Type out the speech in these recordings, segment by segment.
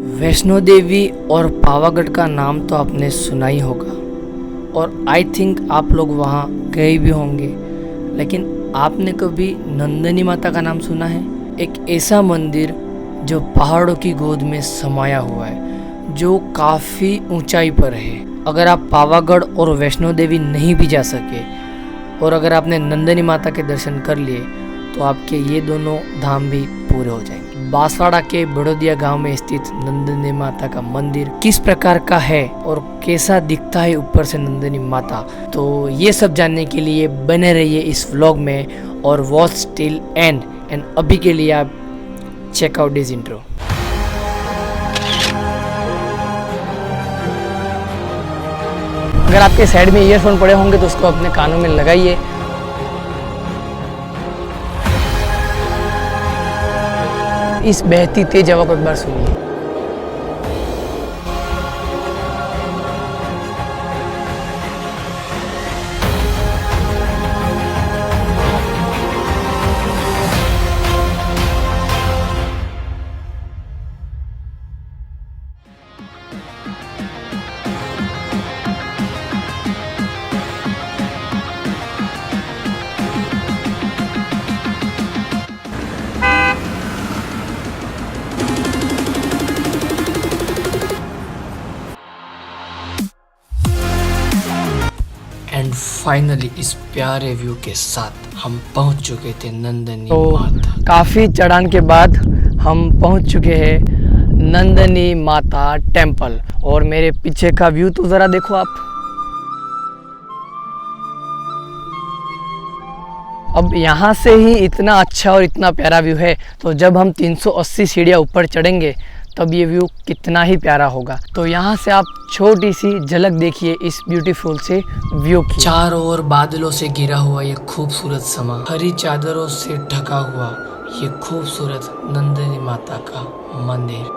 वैष्णो देवी और पावागढ़ का नाम तो आपने सुना ही होगा और आई थिंक आप लोग वहाँ गए भी होंगे, लेकिन आपने कभी नंदिनी माता का नाम सुना है? एक ऐसा मंदिर जो पहाड़ों की गोद में समाया हुआ है, जो काफ़ी ऊंचाई पर है। अगर आप पावागढ़ और वैष्णो देवी नहीं भी जा सके और अगर आपने नंदिनी माता के दर्शन कर लिए तो आपके ये दोनों धाम भी पूरे हो जाएंगे। बांसवाड़ा के बड़ौदिया गांव में स्थित नंदिनी माता का मंदिर किस प्रकार का है और कैसा दिखता है ऊपर से नंदिनी माता, तो ये सब जानने के लिए बने रहिए इस व्लॉग में और वॉच टिल एंड अभी के लिए आप चेक आउट दिस इंट्रो। अगर आपके साइड में ईयरफोन पड़े होंगे तो उसको अपने कानों में लगाइए। इस बहती तेज हवा को एक बार सुनिए। एंड फाइनली इस प्यारे व्यू के साथ हम पहुंच चुके थे नंदिनी माता। काफ़ी चढ़ान के बाद हम पहुंच चुके हैं नंदिनी माता टेम्पल और मेरे पीछे का व्यू तो ज़रा देखो आप। अब यहाँ से ही इतना अच्छा और इतना प्यारा व्यू है, तो जब हम 380 सीढ़ियाँ ऊपर चढ़ेंगे तब ये व्यू कितना ही प्यारा होगा। तो यहाँ से आप छोटी सी झलक देखिए इस ब्यूटीफुल से व्यू की। चारों ओर बादलों से घिरा हुआ ये खूबसूरत समा, हरी चादरों से ढका हुआ ये खूबसूरत नंदिनी माता का मंदिर।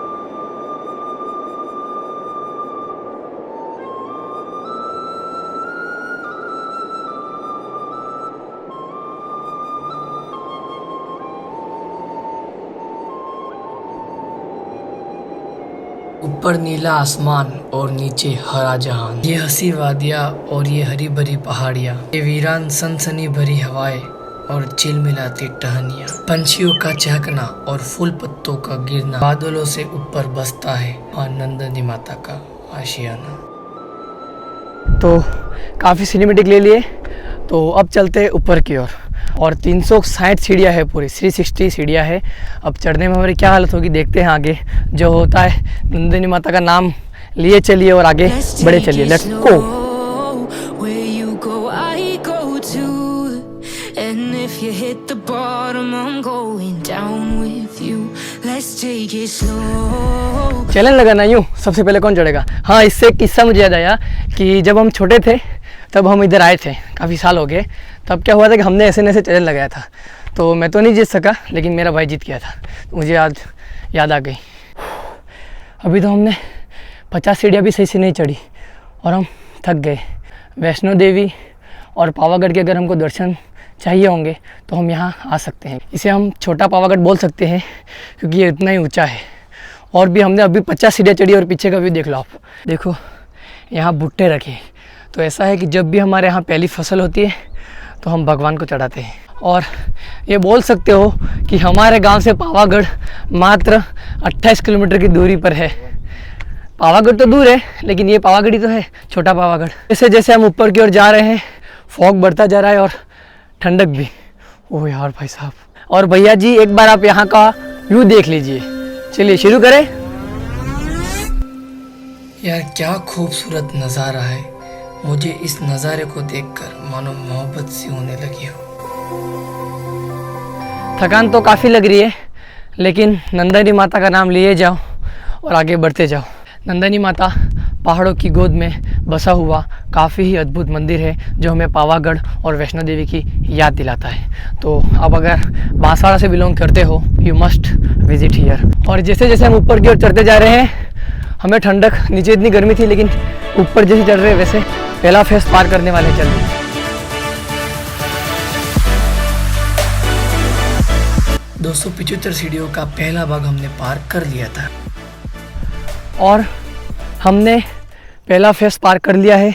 ऊपर नीला आसमान और नीचे हरा जहान, ये हंसी वादियाँ और ये हरी भरी पहाड़ियाँ, ये वीरान सनसनी भरी हवाएं और चिलमिलाती टहनियाँ, पंछियों का चहकना और फूल पत्तों का गिरना बादलों से ऊपर बसता है और नंदिनी माता का आशियाना। तो काफ़ी सिनेमेटिक ले लिए, तो अब चलते हैं ऊपर की ओर। और 360 सीढ़ियाँ है, पूरी 360 सीढ़ियाँ है। अब चढ़ने में हमारी क्या हालत होगी देखते हैं आगे जो होता है। नंदिनी माता का नाम लिए चलिए और आगे बढ़े चलिए। Let's go. चैलेंज लगाना यूँ, सबसे पहले कौन चढ़ेगा? हाँ, इससे एक किस्सा मुझे याद आया कि जब हम छोटे थे तब हम इधर आए थे, काफ़ी साल हो गए। तब क्या हुआ था कि हमने ऐसे चैलेंज लगाया था, तो मैं तो नहीं जीत सका लेकिन मेरा भाई जीत गया था, तो मुझे याद आ गई। अभी तो हमने 50 सीढ़ियाँ भी सही से नहीं चढ़ी और हम थक गए। वैष्णो देवी और पावागढ़ के अगर हमको दर्शन चाहिए होंगे तो हम यहाँ आ सकते हैं। इसे हम छोटा पावागढ़ बोल सकते हैं क्योंकि ये इतना ही ऊँचा है। और भी हमने अभी 50 सीढ़ियाँ चढ़ी और पीछे का व्यू देख लो आप। देखो यहाँ भुट्टे रखे, तो ऐसा है कि जब भी हमारे यहाँ पहली फसल होती है तो हम भगवान को चढ़ाते हैं। और ये बोल सकते हो कि हमारे गांव से पावागढ़ मात्र 28 किलोमीटर की दूरी पर है। पावागढ़ तो दूर है लेकिन ये पावागढ़ ही तो है, छोटा पावागढ़। जैसे जैसे हम ऊपर की ओर जा रहे हैं फॉग बढ़ता जा रहा है और ठंडक भी। ओह यार भाई साहब। और भैया जी एक बार आप यहाँ का व्यू देख लीजिए। चलिए शुरू करें। यार क्या खूबसूरत नज़ारा है, मुझे इस नज़ारे को देखकर मानो मोहब्बत सी होने लगी हो। थकान तो काफ़ी लग रही है लेकिन नंदिनी माता का नाम लिए जाओ और आगे बढ़ते जाओ। नंदिनी माता पहाड़ों की गोद में बसा हुआ काफ़ी ही अद्भुत मंदिर है जो हमें पावागढ़ और वैष्णो देवी की याद दिलाता है। तो अब अगर बांसवाड़ा से बिलोंग करते हो यू मस्ट विजिट हियर। और जैसे जैसे हम ऊपर की ओर चढ़ते जा रहे हैं हमें ठंडक, नीचे इतनी गर्मी थी लेकिन ऊपर जैसे चढ़ रहे हैं वैसे पहला फेस पार करने वाले चल रहे हैं। 275 सीढ़ियों का पहला भाग हमने पार कर लिया था। और हमने पहला फेस पार कर लिया है।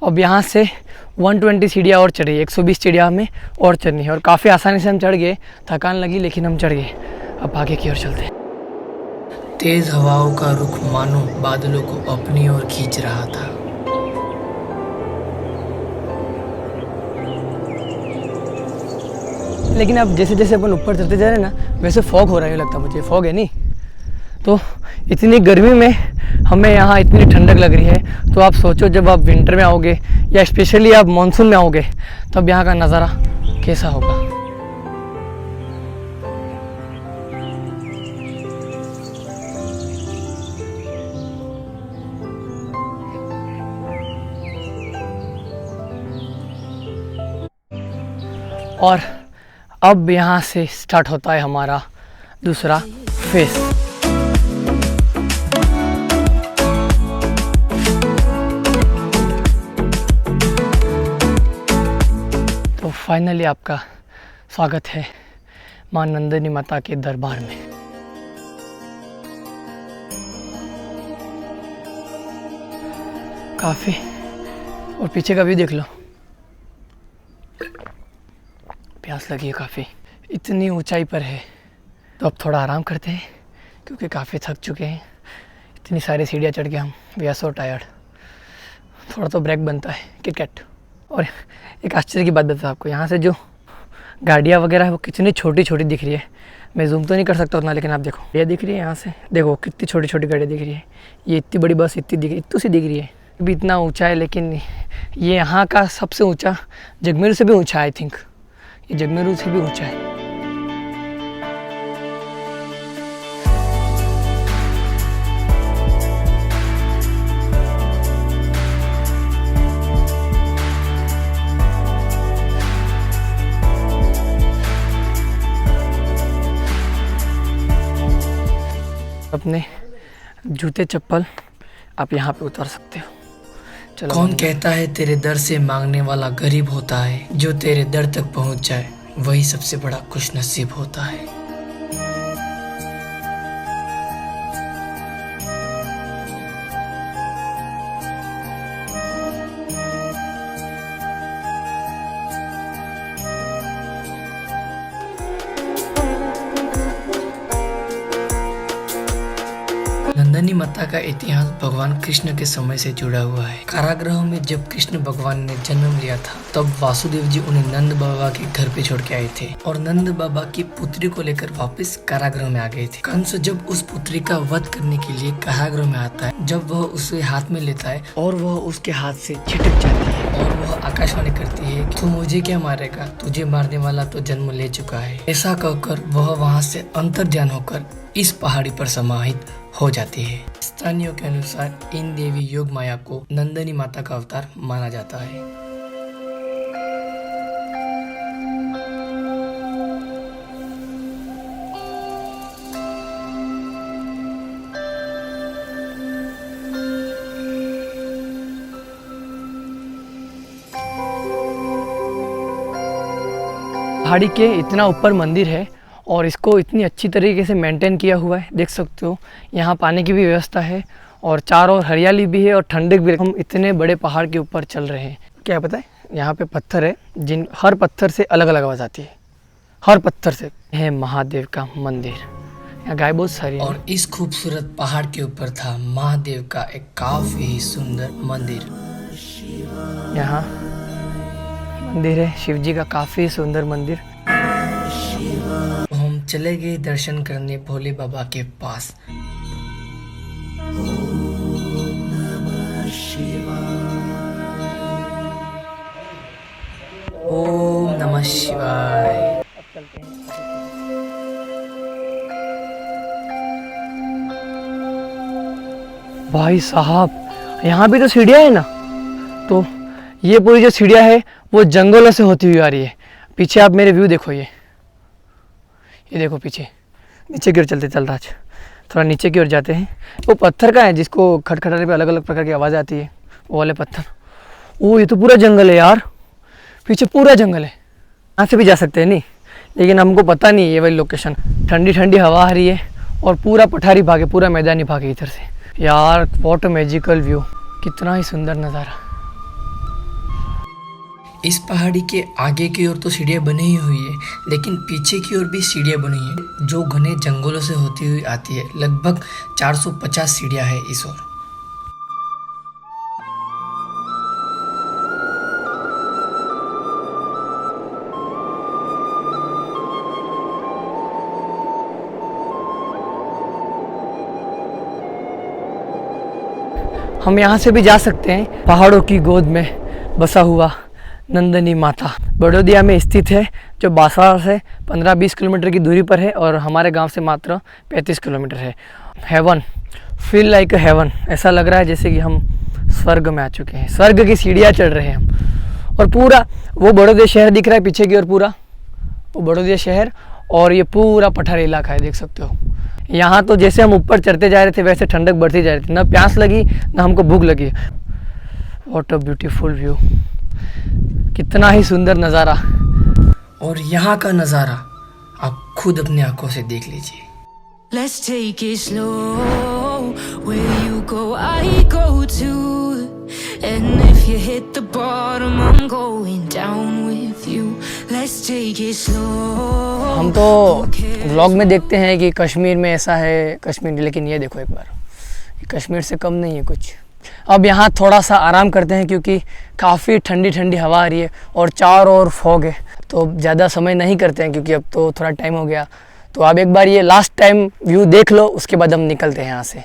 अब यहाँ से 120 सीढ़ियाँ और चढ़ी, 120 सीढ़ियाँ हमें और चढ़नी है और काफ़ी आसानी से हम चढ़ गए। थकान लगी लेकिन हम चढ़ गए। अब आगे की ओर चलते हैं। तेज़ हवाओं का रुख मानो बादलों को अपनी ओर खींच रहा था। लेकिन अब जैसे जैसे अपन ऊपर चढ़ते जा रहे हैं ना, वैसे फॉग हो रहा है लगता मुझे। फॉग है नहीं तो इतनी गर्मी में हमें यहाँ इतनी ठंडक लग रही है। तो आप सोचो जब आप विंटर में आओगे या स्पेशली आप मानसून में आओगे तब यहाँ का नज़ारा कैसा होगा। और अब यहाँ से स्टार्ट होता है हमारा दूसरा फेस। तो फाइनली आपका स्वागत है माँ नंदिनी माता के दरबार में। काफ़ी और पीछे का व्यू देख लो। प्यास लगी है काफ़ी, इतनी ऊंचाई पर है। तो अब थोड़ा आराम करते हैं क्योंकि काफ़ी थक चुके हैं। इतनी सारी सीढ़ियाँ चढ़ के हम वी आर सो टायर्ड। थोड़ा तो ब्रेक बनता है किटकैट। और एक आश्चर्य की बात बताता हूँ आपको, यहाँ से जो गाड़ियाँ वगैरह है वो कितनी छोटी छोटी दिख रही है। मैं जूम तो नहीं कर सकता उतना, लेकिन आप देखो ये दिख रही है। यहाँ से देखो कितनी छोटी छोटी गाड़ियाँ दिख रही है। ये इतनी बड़ी बस इतनी सी दिख रही है। भी इतना ऊँचा है, लेकिन ये यहाँ का सबसे ऊँचा जगमेरू से भी ऊँचा है। आई थिंक ये जगमेरू से भी ऊँचा है। अपने जूते चप्पल आप यहाँ पे उतार सकते हो। चलो। कौन कहता है तेरे दर से मांगने वाला गरीब होता है, जो तेरे दर तक पहुँच जाए वही सबसे बड़ा खुशनसीब होता है। नंदिनी माता का इतिहास भगवान कृष्ण के समय से जुड़ा हुआ है। कारागृह में जब कृष्ण भगवान ने जन्म लिया था तब वासुदेव जी उन्हें नंद बाबा के घर पे छोड़ के आए थे और नंद बाबा की पुत्री को लेकर वापस कारागृह में आ गए थे। कंस जब उस पुत्री का वध करने के लिए कारागृह में आता है, जब वह उसे हाथ में लेता है और वह उसके हाथ से छिटक जाती है और वह आकाशवाणी करती है कि तू मुझे क्या मारेगा, तुझे मारने वाला तो जन्म ले चुका है। ऐसा कहकर वह वहाँ से अंतर्ध्यान होकर इस पहाड़ी पर समाहित हो जाती है। स्थानियों के अनुसार इन देवी योग माया को नंदिनी माता का अवतार माना जाता है। पहाड़ी के इतना ऊपर मंदिर है और इसको इतनी अच्छी तरीके से मेंटेन किया हुआ है। देख सकते हो यहाँ पानी की भी व्यवस्था है और चारों ओर हरियाली भी है और ठंडक भी। हम इतने बड़े पहाड़ के ऊपर चल रहे हैं। क्या पता है यहाँ पे पत्थर है, जिन हर पत्थर से अलग अलग आवाज़ आती है। हर पत्थर से है महादेव का मंदिर। यहाँ गाय बहुत सारी है। और इस खूबसूरत पहाड़ के ऊपर था महादेव का एक काफ़ी सुंदर मंदिर। यहाँ मंदिर है शिव जी का, काफ़ी सुंदर मंदिर। हम चले गए दर्शन करने भोले बाबा के पास। ओम नमः शिवाय। भाई साहब यहाँ भी तो सीढ़ियाँ है ना। तो ये पूरी जो सीढ़ियाँ है वो जंगलों से होती हुई आ रही है। पीछे आप मेरे व्यू देखो, ये देखो पीछे। नीचे की ओर चलते चल रहा है, थोड़ा नीचे की ओर जाते हैं। वो पत्थर का है जिसको खटखटाने पे अलग अलग प्रकार की आवाज़ आती है, वो वाले पत्थर। ओ ये तो पूरा जंगल है यार, पीछे पूरा जंगल है। यहाँ से भी जा सकते हैं नहीं, लेकिन हमको पता नहीं ये वाली लोकेशन। ठंडी ठंडी हवा आ रही है और पूरा पठारी भागे, पूरा मैदानी भागे इधर से। यार व्हाट अ मैजिकल व्यू, कितना ही सुंदर नज़ारा। इस पहाड़ी के आगे की ओर तो सीढ़ियाँ बनी ही हुई है, लेकिन पीछे की ओर भी सीढ़ियाँ बनी है जो घने जंगलों से होती हुई आती है। लगभग 450 सीढ़ियाँ है इस ओर। हम यहाँ से भी जा सकते हैं। पहाड़ों की गोद में बसा हुआ नंदनी माता बड़ौदिया में स्थित है, जो बांसवाड़ा से 15-20 किलोमीटर की दूरी पर है और हमारे गांव से मात्र 35 किलोमीटर है। हेवन, फील लाइक हेवन, ऐसा लग रहा है जैसे कि हम स्वर्ग में आ चुके हैं, स्वर्ग की सीढ़ियाँ चढ़ रहे हैं हम। और पूरा वो बड़ौदिया शहर दिख रहा है पीछे की ओर, पूरा वो बड़ौदिया शहर, और ये पूरा पठारी इलाका है, देख सकते हो। यहाँ तो जैसे हम ऊपर चढ़ते जा रहे थे वैसे ठंडक बढ़ती जा रही थी, ना प्यास लगी ना हमको भूख लगी। व्हाट अ ब्यूटीफुल व्यू, कितना ही सुंदर नज़ारा। और यहाँ का नज़ारा आप खुद अपनी आंखों से देख लीजिए। Let's take it slow, where you go I go too, and if you hit the bottom I'm going down with you. Let's take it slow. हम तो व्लॉग में देखते हैं कि कश्मीर में ऐसा है, कश्मीर, लेकिन ये देखो एक बार, कश्मीर से कम नहीं है कुछ। अब यहाँ थोड़ा सा आराम करते हैं क्योंकि काफ़ी ठंडी ठंडी हवा आ रही है और चारों ओर फॉग है, तो ज़्यादा समय नहीं करते हैं क्योंकि अब तो थोड़ा टाइम हो गया। तो अब एक बार ये लास्ट टाइम व्यू देख लो, उसके बाद हम निकलते हैं यहाँ से।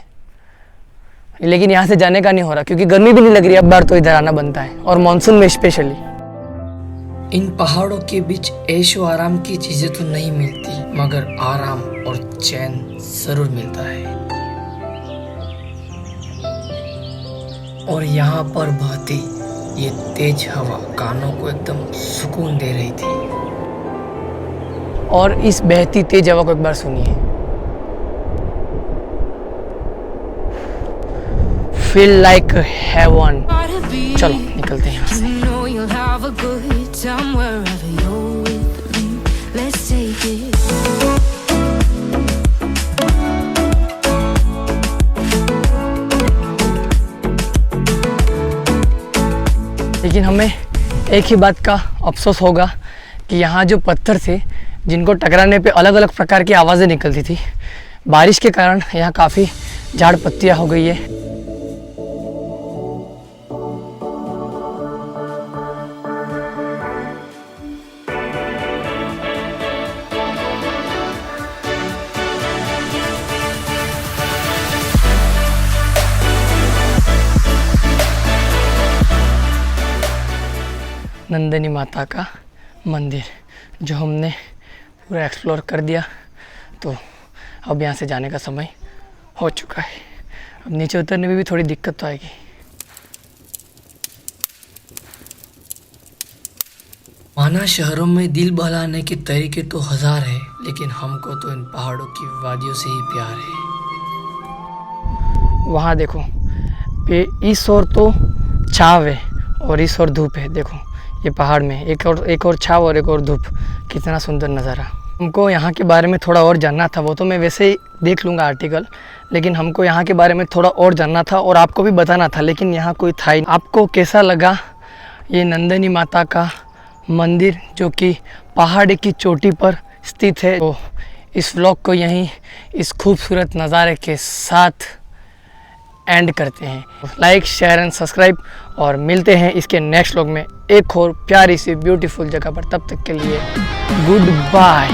लेकिन यहाँ से जाने का नहीं हो रहा क्योंकि गर्मी भी नहीं लग रही, अब बार तो इधर आना बनता है, और मानसून में स्पेशली। इन पहाड़ों के बीच ऐशो आराम की चीज़ें तो नहीं मिलती, मगर आराम और चैन ज़रूर मिलता है। और यहाँ पर बहती ये तेज हवा कानों को एकदम सुकून दे रही थी। और इस बहती तेज हवा को एक बार सुनिए। Feel like heaven. चलो निकलते हैं यहाँ से। लेकिन हमें एक ही बात का अफसोस होगा कि यहाँ जो पत्थर थे जिनको टकराने पे अलग अलग प्रकार की आवाज़ें निकलती थी, बारिश के कारण यहाँ काफ़ी झाड़ पत्तियाँ हो गई है। नंदनी माता का मंदिर जो हमने पूरा एक्सप्लोर कर दिया, तो अब यहाँ से जाने का समय हो चुका है। अब नीचे उतरने में भी थोड़ी दिक्कत तो आएगी। माना शहरों में दिल बहलाने के तरीके तो हजार है, लेकिन हमको तो इन पहाड़ों की वादियों से ही प्यार है। वहाँ देखो, इस ओर तो छाँव है और इस ओर धूप है। देखो ये पहाड़ में एक और छाँव और एक और धूप, कितना सुंदर नज़ारा। हमको यहाँ के बारे में थोड़ा और जानना था, वो तो मैं वैसे ही देख लूँगा आर्टिकल, लेकिन हमको यहाँ के बारे में थोड़ा और जानना था और आपको भी बताना था, लेकिन यहाँ कोई था ही। आपको कैसा लगा ये नंदनी माता का मंदिर जो कि पहाड़ की चोटी पर स्थित है? तो इस व्लॉग को यहीं इस खूबसूरत नज़ारे के साथ एंड करते हैं। लाइक, शेयर एंड सब्सक्राइब, और मिलते हैं इसके नेक्स्ट व्लॉग में एक और प्यारी सी ब्यूटीफुल जगह पर। तब तक के लिए गुड बाय।